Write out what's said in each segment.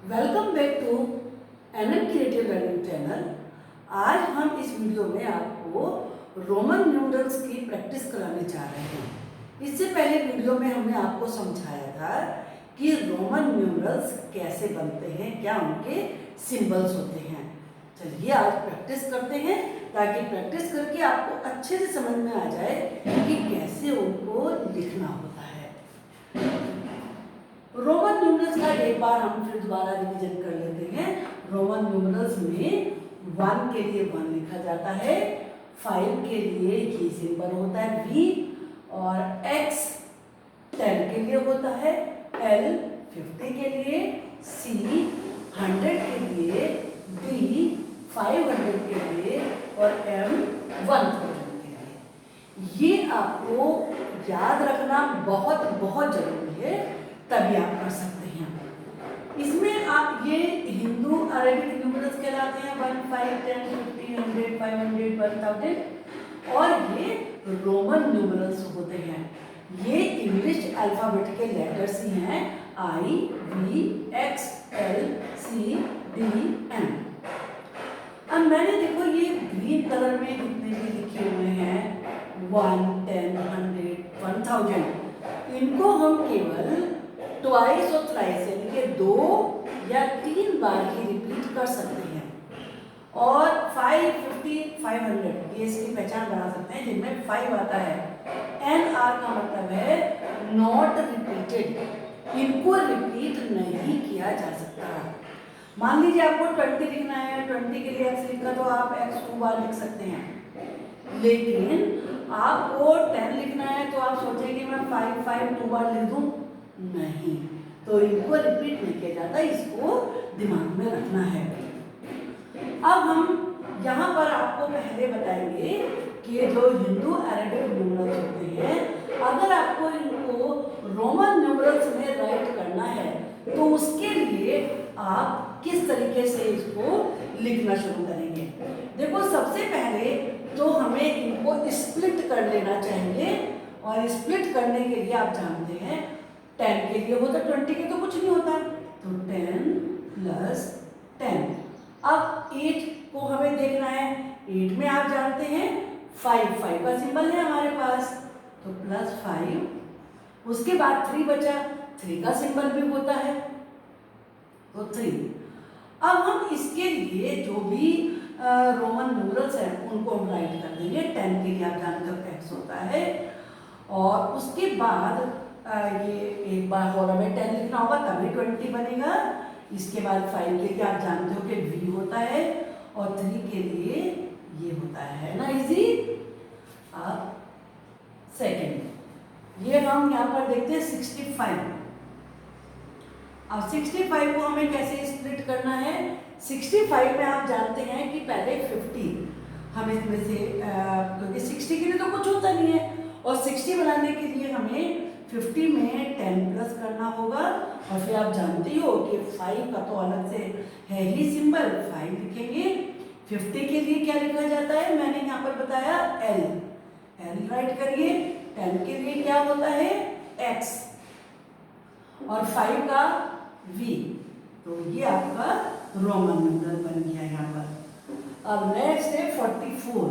Welcome back to NM creative learning channel. आज हम इस वीडियो में आपको रोमन न्यूमरल्स की प्रैक्टिस कराने जा रहे हैं। इससे पहले वीडियो में हमने आपको समझाया था कि रोमन न्यूमरल्स कैसे बनते हैं, क्या उनके सिंबल्स होते हैं। चलिए आज प्रैक्टिस करते हैं ताकि प्रैक्टिस करके आपको अच्छे से समझ में आ जाए कि कैसे उनको लिखना होता है। रोमन न्यूमरल्स का एक बार हम फिर दोबारा रिवीजन कर लेते हैं। रोमन न्यूमरल्स में 1 के लिए 1 लिखा जाता है, 5 के लिए ये सिंबल होता है V, और X 10 के लिए होता है, L 50 के लिए, C 100 के लिए, D 500 के लिए और M 1000 के लिए। ये आपको याद रखना बहुत बहुत जरूरी है, तभी आप कर सकते हैं। इसमें आप ये हिंदू अरेबिक न्यूमरल्स कहलाते हैं 1, 5, 10, 50, 100, 500, 1000, और ये रोमन न्यूमरल्स होते हैं। ये इंग्लिश अल्फाबेट के लेटर्स ही हैं, I, V, X, L, C, D, M। अब मैंने देखो ये ग्रीन कलर में जितने भी लिखे हुए हैं 1, 10, 100, 1000, इनको हम केवल ट्वाइस और थ्राइस यानी कि 2 या 3 बार ही रिपीट कर सकते हैं। और 5, 50, 500 ये इसकी पहचान बना सकते हैं जिनमें 5 आता है। NR का मतलब है नॉट रिपीटेड, इनको रिपीट नहीं किया जा सकता। मान लीजिए आपको 20 लिखना है, 20 के लिए X लिखा तो आप X 2 बार लिख सकते हैं। लेकिन आपको 10 लिखना है तो आप सोचेंगे मैं 5, 5 2 बार लिख दूं, नहीं, तो इनको रिपीट नहीं किया जाता, इसको दिमाग में रखना है। अब हम यहाँ पर आपको पहले बताएंगे कि जो हिंदू अरेबिक न्यूमरल्स होते हैं, अगर आपको इनको रोमन न्यूमरल्स में राइट करना है तो उसके लिए आप किस तरीके से इसको लिखना शुरू करेंगे। देखो सबसे पहले तो हमें इनको स्प्लिट कर लेना चाहिए, और स्प्लिट करने के लिए आप जानते हैं 10 के लिए होता, 20 के तो कुछ नहीं होता, तो 10 + 10। अब 8 को हमें देखना है, 8 में आप जानते हैं 5 का सिंबल है हमारे पास, तो +5। उसके बाद 3 बचा, 3 का सिंबल भी होता है, तो 3। अब हम इसके लिए जो भी रोमन न्यूमरल्स हैं उनको हम राइट कर देंगे। 10 के लिए आप जानते हो X होता है, और उसके बाद ये एक बार और हमें 10 लिखना होगा तभी 20 बनेगा। इसके बाद 5 के लिए आप जानते हो कि V होता है, और 3 के लिए ये होता है ना, इजी। अब सेकेंड ये हम यहाँ पर देखते हैं 65। अब 65 को हमें कैसे स्प्लिट करना है। 65 में आप जानते हैं कि पहले 50 हम इसमें से क्योंकि 60 के लिए तो कुछ होता नहीं है, और 60 बनाने के लिए हमें 50 में 10 प्लस करना होगा, और फिर आप जानते हो कि 5 का तो अलग से है ही सिंबल, 5 लिखेंगे। 50 के लिए क्या लिखा जाता है, मैंने यहाँ पर बताया L राइट करिए। 10 के लिए क्या होता है X, और 5 का V, तो ये आपका रोमन न्यूमरल बन गया यहाँ पर। अब नेक्स्ट है 44।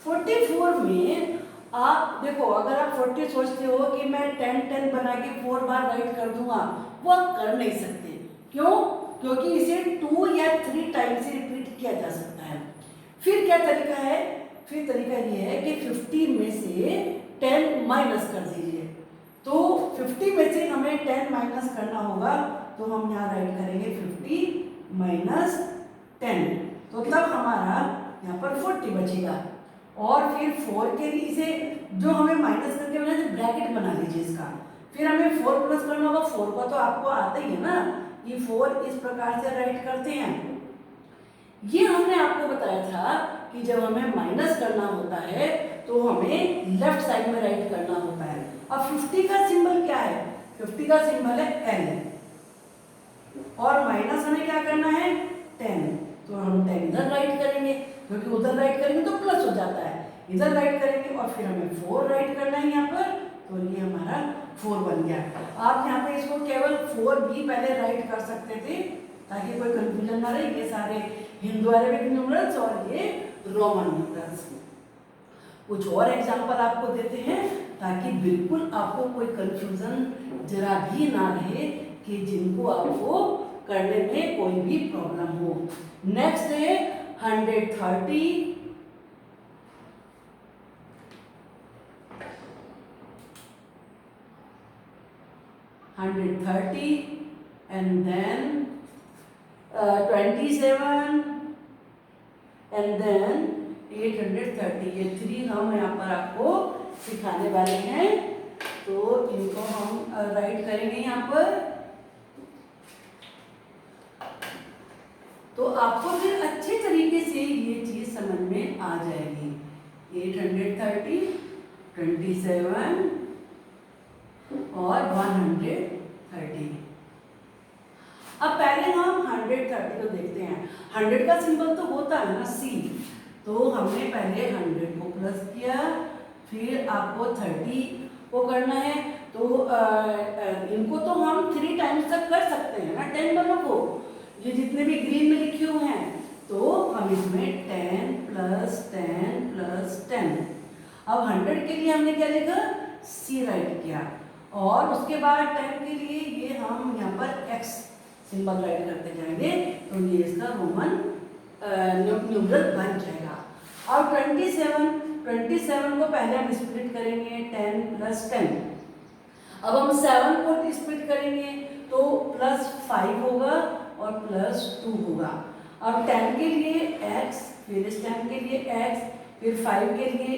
44 में आप देखो, अगर आप 40 सोचते हो कि मैं 10 बना के 4 बार राइट कर दूंगा, वो आप कर नहीं सकते। क्यों? क्योंकि इसे 2 या 3 टाइम से रिपीट किया जा सकता है। फिर क्या तरीका है, फिर तरीका ये है कि 50 में से 10 माइनस कर दीजिए। तो 50 में से हमें 10 माइनस करना होगा, तो हम यहाँ राइट करेंगे 50 - 10, तो तब हमारा यहाँ पर 40 बचेगा। और फिर 4 के लिए इसे जो हमें माइनस करके बनाए ब्रैकेट बना लीजिए इसका, फिर हमें 4 प्लस करना होगा। 4 का तो आपको आता ही है ना, ये 4 इस प्रकार से राइट करते हैं। ये हमने आपको बताया था कि जब हमें माइनस करना होता है तो हमें लेफ्ट साइड में राइट करना होता है। अब 50 का सिंबल क्या है, 50 का सिंबल है L, और माइनस हमें क्या करना है 10, तो हम 10 इधर राइट करेंगे, क्योंकि उधर राइट करेंगे तो प्लस हो जाता है, इधर राइट करेंगे, और फिर हमें 4 राइट करना है यहाँ पर, तो ये हमारा 4 बन गया। आप यहाँ पे इसको केवल 4 भी पहले राइट कर सकते थे ताकि कोई कंफ्यूजन ना रहे। ये सारे हिंदू अरेबिक न्यूमरल्स और ये रोमन न्यूमरल्स। कुछ और एग्जाम्पल आपको देते हैं ताकि बिल्कुल आपको कोई कंफ्यूजन जरा भी ना रहे कि जिनको आपको करने में कोई भी प्रॉब्लम हो। नेक्स्ट है 130, 130 and then 27 and then 830। ये 3 हम यहाँ पर आपको सिखाने वाले हैं, तो इनको हम राइट करेंगे यहाँ पर। तो आपको फिर अच्छे तरीके से ये चीज समझ में आ जाएगी। 830, 27 और 130। अब पहले हम 130 को देखते हैं। 100 का सिंबल तो होता है ना C, तो हमने पहले 100 को प्लस किया, फिर आपको 30 को करना है। तो इनको तो हम 3 टाइम्स तक कर सकते हैं ना 10 वालों को, ये जितने भी ग्रीन में लिखे हुए हैं। तो हम इसमें 10 + 10 + 10। अब 100 के लिए हमने क्या लिखा, C राइट किया, और उसके बाद 10 के लिए ये हम यहाँ पर X सिंबल राइट करते जाएंगे, तो ये इसका रोमन न्यूमरल बन जाएगा। और 27 को पहले हम स्प्लिट करेंगे 10 + 10। अब हम 7 को स्प्लिट करेंगे तो +5 होगा और +2 होगा। अब 10 के लिए X, फिर इस 10 के लिए X, फिर 5 के लिए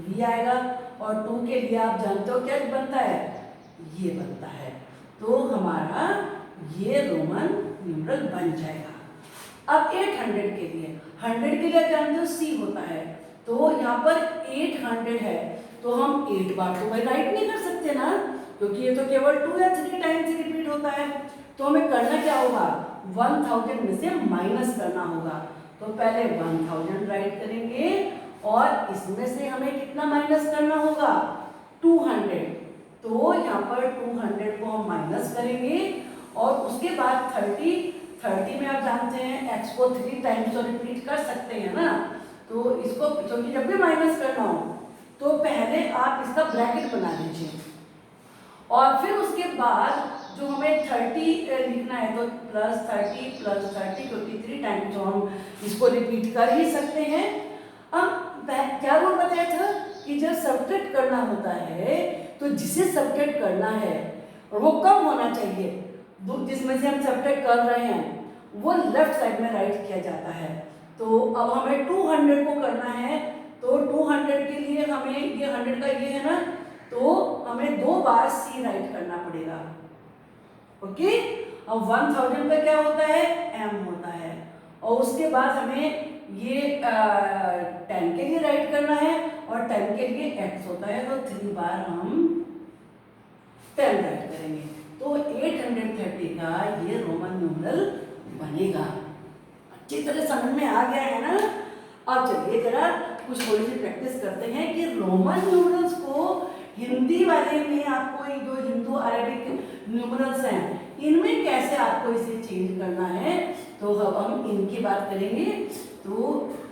V आएगा, और 2 के लिए आप जानते हो क्या बनता है, ये बनता है। तो हमारा ये रोमन न्यूमरल बन जाएगा। अब 800 के लिए, 100 के लिए जानते हो C होता है, तो यहाँ पर 800 है, तो हम 8 बार तो भाई राइट नहीं कर सकते ना, क्योंकि ये तो केवल 2 या 3 टाइम्स रिपीट होता है। तो हमें करना क्या होगा, 1000 में से माइनस करना होगा। तो पहले 1000 राइट करेंगे, और इसमें से हमें कितना माइनस करना होगा, 200। तो यहाँ पर 200 को हम माइनस करेंगे, और उसके बाद 30 में आप जानते हैं X को 3 टाइम्स तो रिपीट कर सकते हैं ना। तो इसको क्योंकि जब भी माइनस करना हो तो पहले आप इसका ब्रैकेट बना लीजिए, और फिर उसके बाद जो हमें 30 लिखना है तो +30 + 30, क्योंकि 3 टाइम्स तो हम इसको रिपीट कर ही सकते हैं। अब क्या रूल बताया था कि जब सब्ट्रैक्ट करना होता है तो जिसे सब्ट्रैक्ट करना है वो कम होना चाहिए, जिसमें से हम सब्ट्रैक्ट कर रहे हैं वो लेफ्ट साइड में राइट किया जाता है। तो अब हमें 200 को करना है, तो 200 के लिए हमें ये 100 का ये है ना, तो हमें 2 बार C राइट करना पड़ेगा। ओके, अब 1000 का क्या होता है, M होता है, और उसके बाद हमें ये 10 के लिए राइट करना है, और 10 के लिए X होता है, तो 3 बार हम 10 राइट करेंगे। तो 830 का ये रोमन न्यूमरल बनेगा। अच्छी तरह समझ में आ गया है ना। अब चलिए जरा कुछ थोड़ी सी प्रैक्टिस करते हैं कि रोमन न्यूमरल्स को हिंदी वाले में आपको ये जो हिंदू अरेबिक न्यूमरल्स हैं इनमें कैसे आपको इसे चेंज करना है, तो अब हम इनकी बात करेंगे। तो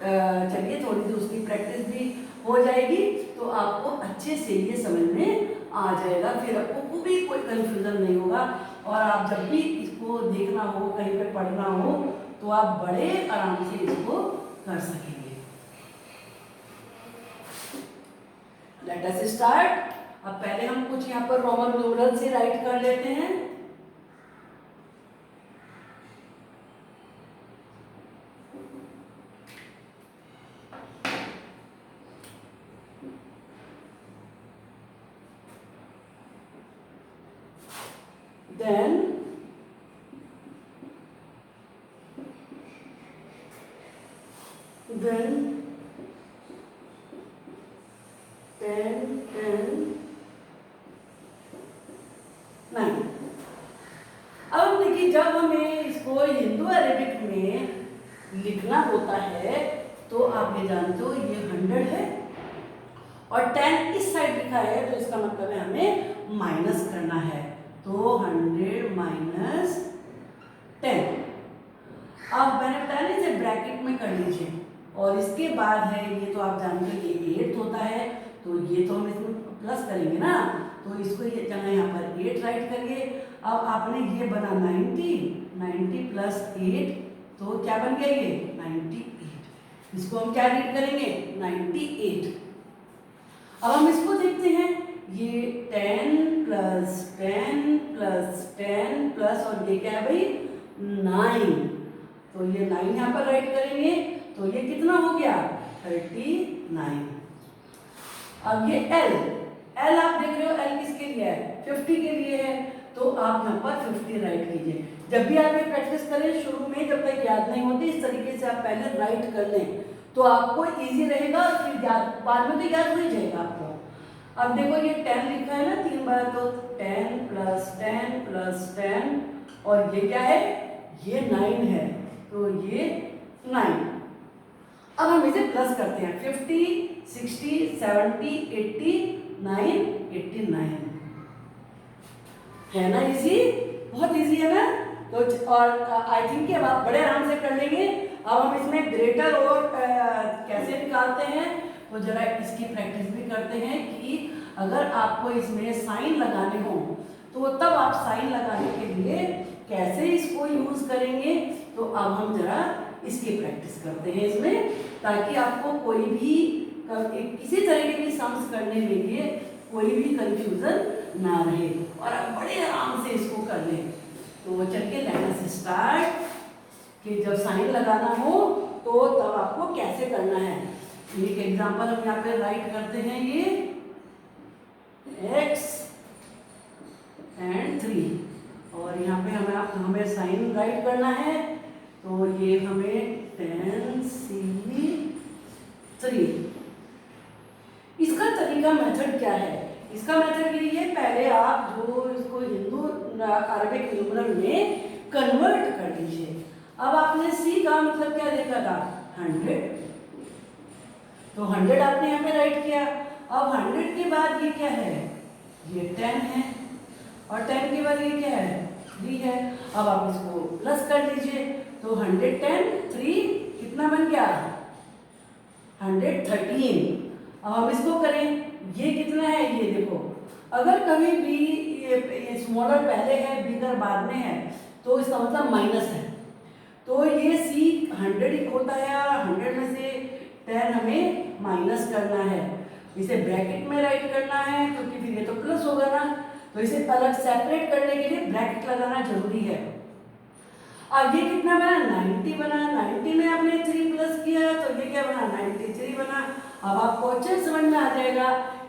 चलिए थोड़ी सी उसकी प्रैक्टिस भी हो जाएगी, तो आपको अच्छे से ये समझ में आ जाएगा, फिर आपको भी कोई कंफ्यूजन नहीं होगा, और आप जब भी इसको देखना हो, कहीं पे पढ़ना हो, तो आप बड़े आराम से इसको कर सकेंगे। Let us start. अब पहले हम कुछ यहाँ पर रोमन न्यूमरल से राइट कर लेते हैं। Then 10, 9। अब देखिए जब हमें इसको हिंदू अरेबिक में लिखना होता है तो आप ये जानते हो ये 100 है, और 10 इस साइड लिखा है, तो इसका मतलब है हमें माइनस करना है, तो 100 माइनस 10। अब मैंने बताया ना इसे ब्रैकेट में कर लीजिए, और इसके बाद है ये तो आप जानते हैं ये 8 होता है, तो ये तो हम इसमें प्लस करेंगे ना, तो इसको ये जगह यहाँ पर 8 राइट करिए। अब आपने ये बना 90 प्लस 8, तो क्या बन गया ये 98। इसको हम क्या रीड करेंगे 98। अब हम इसको देखते हैं, ये 10 प्लस 10 प्लस 10 प्लस और ये क्या है भाई 9, तो ये 9 यहाँ पर राइट करेंगे, तो ये कितना हो गया 39। अब ये L आप देख रहे हो L किसके लिए है 50 के लिए है, तो आप यहाँ पर 50 राइट कीजिए। जब भी आप ये प्रैक्टिस करें शुरू में जब तक याद नहीं होती इस तरीके से आप पहले राइट कर लें, तो आपको इजी रहेगा, फिर याद बाद में तो याद हो ही जाएगा आपको। अब देखो ये 10 लिखा है ना 3 बार, तो 10 प्लस 10 प्लस 10 और ये क्या है ये 9 है, तो ये 9। अब हम इसे प्लस करते हैं 50 60 70 80 9 89 है ना, इजी बहुत इजी है ना। तो और आई थिंक कि अब आप बड़े आराम से कर लेंगे। अब हम इसमें ग्रेटर और कैसे निकालते हैं तो जरा इसकी प्रैक्टिस भी करते हैं कि अगर आपको इसमें साइन लगाने हो तो तब आप साइन लगाने के लिए कैसे इसको यूज करेंगे, तो अब हम जरा इसकी प्रैक्टिस करते हैं इसमें, ताकि आपको कोई भी किसी तरह के भी सम्स करने में लिए कोई भी कंफ्यूजन ना रहे और आप बड़े आराम से इसको कर लें। तो चलिए लेट्स स्टार्ट कि जब साइन लगाना हो तो तब आपको कैसे करना है। एक एग्जांपल हम यहाँ पे राइट करते हैं, ये x एंड 3 और यहाँ पे हमें साइन राइट करना है, तो ये हमें 10c3। इसका तरीका मेथड क्या है, इसका मेथड ये है पहले आप जो इसको हिंदू अरबिक न्यूमरल में कन्वर्ट कर लीजिए। अब आपने c का मतलब क्या देखा था 100, तो 100 आपने यहाँ पे राइट किया। अब 100 के बाद ये क्या है ये 10 है और 10 के बाद ये क्या है 3 है। अब आप इसको प्लस कर लीजिए, तो 110 3 कितना बन गया 113। अब हम इसको करें, ये कितना है ये देखो, अगर कभी भी ये स्मॉलर पहले है बिगर बाद में है तो इसका मतलब माइनस है, तो ये c 100 होता है और 100 में से 10 हमें माइनस करना है, इसे ब्रैकेट में राइट करना है क्योंकि फिर ये तो प्लस होगा ना, तो इसे अलग सेपरेट करने के लिए ब्रैकेट लगाना जरूरी है। अब ये कितना बना 90 बना, 90 में आपने 3 प्लस किया तो ये क्या बना 93 बना। अब आपको अच्छे समझ में आ जाएगा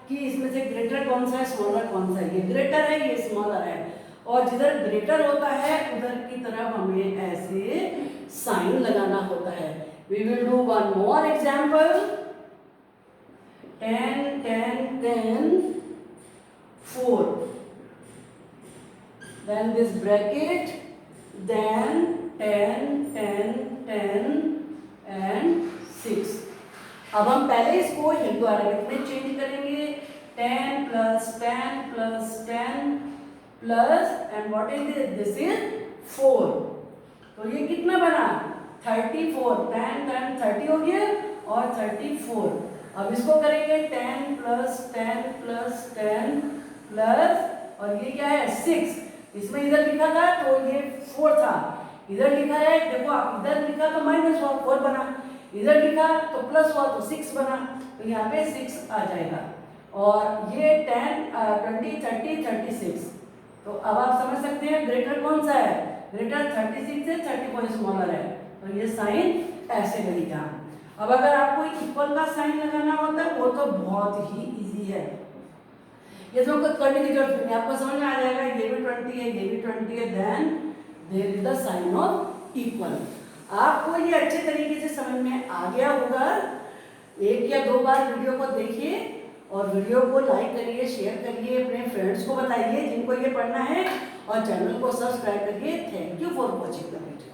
कि इसमें से ग्रेटर कौन सा है स्मॉलर कौन सा है, ये ग्रेटर है ये स्मॉलर है, और जिधर ग्रेटर होता है उधर की तरफ हमें ऐसे साइन लगाना होता है। We will do one more example, 10 10 10 4, then this bracket, then 10 10 10 and 6। अब हम पहले इसको हिंदू अरबिक में चेंज करेंगे, 10 plus 10 plus 10 plus and what is this is 4, तो ये कितना बना 34, 10 10 30 हो गया और 34। अब इसको करेंगे 10 प्लस 10 प्लस 10 प्लस और ये क्या है 6, इसमें इधर लिखा था तो ये 4 था, इधर लिखा है देखो आप इधर लिखा तो माइनस 4 बना, इधर लिखा तो प्लस हुआ तो 6 बना, तो यहाँ पे 6 आ जाएगा और ये 10 20 30 36। तो अब आप समझ सकते हैं ग्रेटर कौन सा है, ग्रेटर 36 से 34 स्मॉलर है, तो ये साइन ऐसे लगेगा। अब अगर आपको इक्वल का साइन लगाना होता है वो तो बहुत ही इजी है, ये तो कुछ करने की जरूरत नहीं, आपको समझ में आ जाएगा ये भी 20 है ये भी 20 है, then there is the sign of equal. आपको ये अच्छे तरीके से समझ में आ गया होगा। एक या दो बार वीडियो को देखिए और वीडियो को लाइक करिए, शेयर करिए, अपने फ्रेंड्स को बताइए जिनको ये पढ़ना है और चैनल को सब्सक्राइब करिए। Thank you for watching the video.